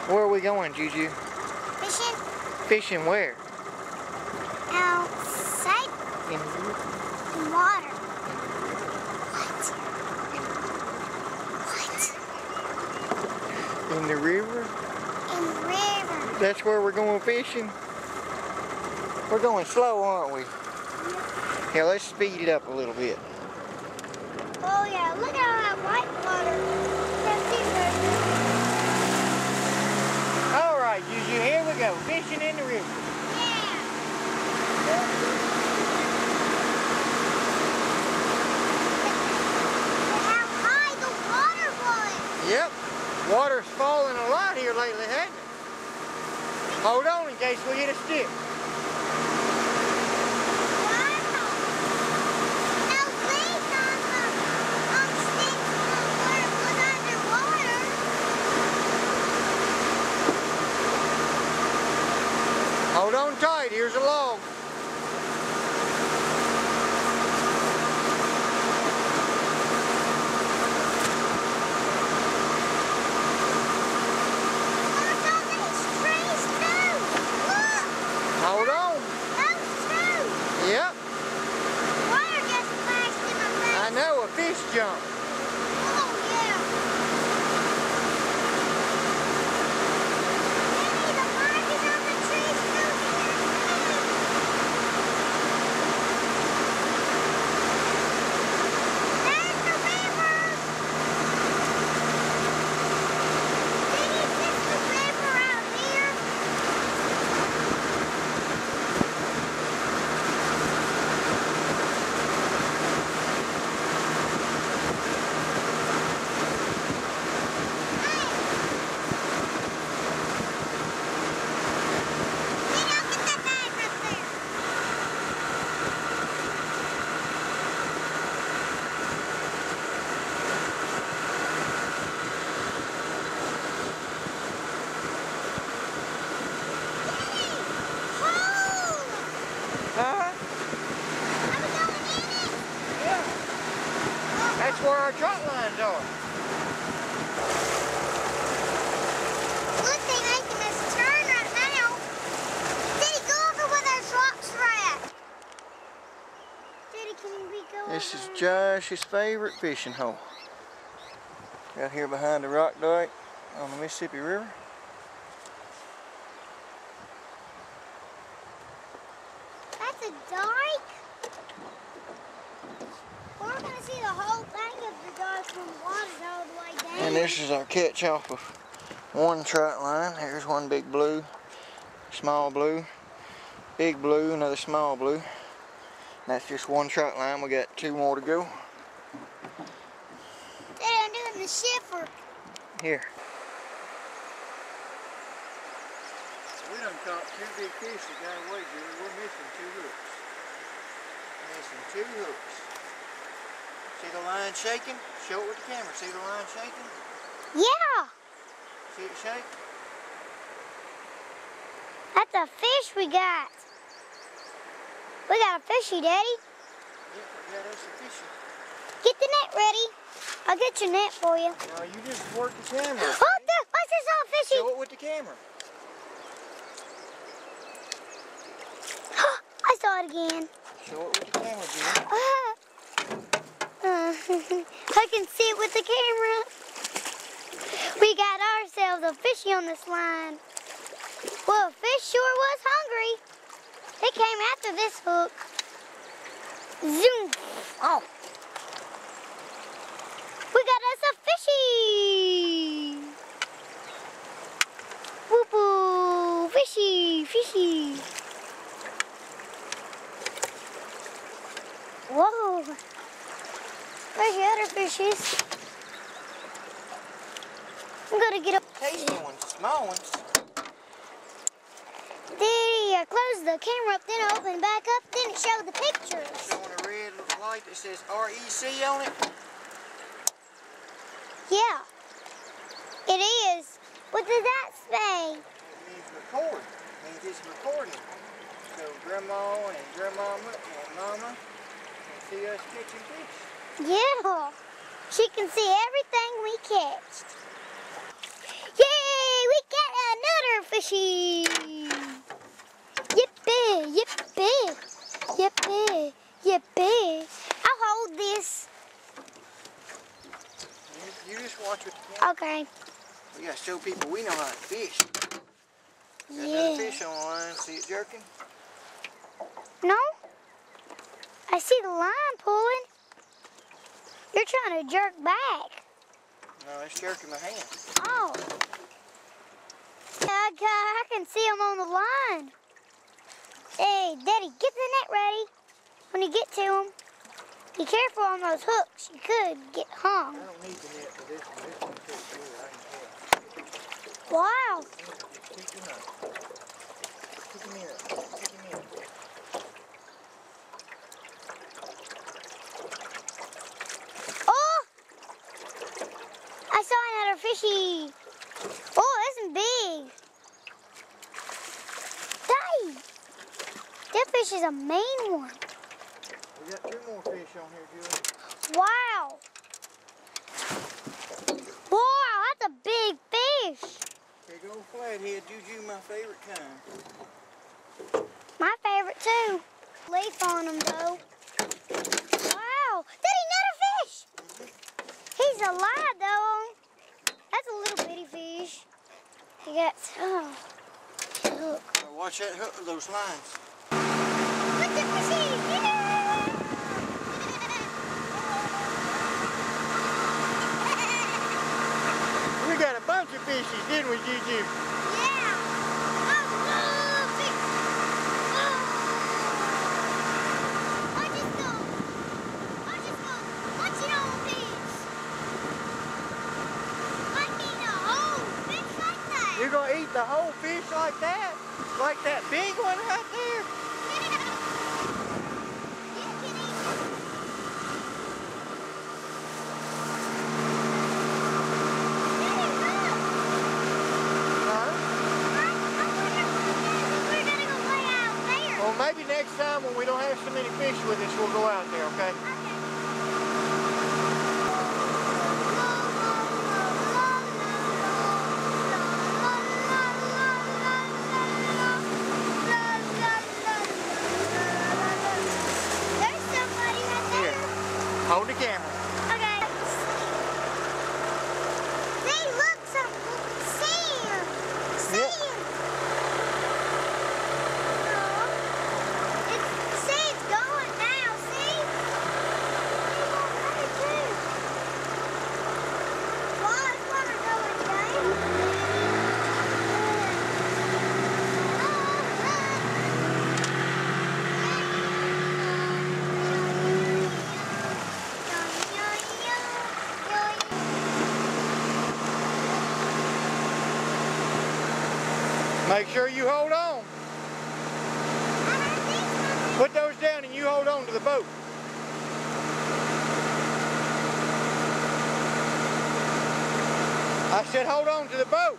Where are we going, Juju? Fishing? Fishing where? Outside. In the river. In water. What? In the river? In the river. That's where we're going fishing? We're going slow, aren't we? Yeah, let's speed it up a little bit. Oh yeah, look at all that white water. All right, Juju, here we go, fishing in the river. Yeah. Look how high the water was. Yep, water's falling a lot here lately, hasn't it? Hold on in case we hit a stick. Hold on tight, here's a log. Hold on. Yep. Water just splashed in my face. I know, a fish jump. Oh yeah. Maybe the bark is on the trees too. There's the river. Did he fix the river out here? Huh? Yeah. That's where our trot lines are. Look, they making us turn right now. Daddy, go over with our trot strap. Daddy, can we go This is over? Josh's favorite fishing hole. Out here behind the rock dike on the Mississippi River. That's a dike? We're going to see the whole thing of the dike from the water's all the way down. And this is our catch off of one trot line. Here's one big blue, small blue, big blue, another small blue. And that's just one trot line. We got 2 more to go. Daddy, I'm doing the shiffer. Here. We done caught 2 big fish that got away here. We're missing 2 hooks. Missing 2 hooks. See the line shaking? Show it with the camera. See the line shaking? Yeah, See it shake? that's a fish we got. We got a fishy, Daddy. Yeah, that's a fishy. Get the net ready. I'll get your net for you. Now you just work the camera. What the? What's this all fishy? Show it with the camera. I saw it again. Show it with the camera, Jim. I can see it with the camera. We got ourselves a fishy on this line. Well, fish sure was hungry. They came after this hook. Zoom. Oh. We got us a fishy. Whoop-oo. Fishy, fishy. Whoa. Where's the other fishes? I'm gonna get up. Tasty ones, small ones. There, close the camera up, then open it back up, then it showed the pictures. Showing a red light that says REC on it. Yeah, it is. What does that say? It means record. It means it's recording. So Grandma and Grandmama and Mama can see us catching fish. Yeah, she can see everything we catched. Yay, we got fishy. Yippee, yippee, yippee, yippee. I'll hold this. You just watch with the camera. Okay. We gotta show people we know how to fish. Got Yeah. another fish on the line. See it jerking? No? I see the line pulling. You're trying to jerk back. No, it's jerking my hand. Oh. I can see him on the line. Hey, Daddy, get the net ready. When you get to him, be careful on those hooks. You could get hung. I don't need the net for this one. This one's pretty good. I can tell. Wow. Pick him up. Pick him up. Pick him up. Oh! I saw another fishy. Oh, this is big. Daddy, that fish is a main one. We got 2 more fish on here, Julie. Wow. Wow, that's a big fish. Big old flathead, Juju, my favorite kind. My favorite too. Leaf on him though. Wow, Daddy, another fish. He's alive though. That's a little bitty fish. He got hook. Watch that hook, those lines. Look at the fishies. We got a bunch of fishies, didn't we, Juju? Yeah. Oh, fish. Oh. Watch it go. Watch it go. Watch it all fish. I eat a whole fish like that. You're gonna eat the whole fish like that? Like that big one right there? Well, maybe next time when we don't have so many fish with us, we'll go out there, okay? There's somebody right there. Here, hold the camera. Okay. See, look, some sand. Sand. See, it's going now, see? It's going right too. Wow, it's water going down. Make sure you hold on. Put those down and you hold on to the boat. I said hold on to the boat.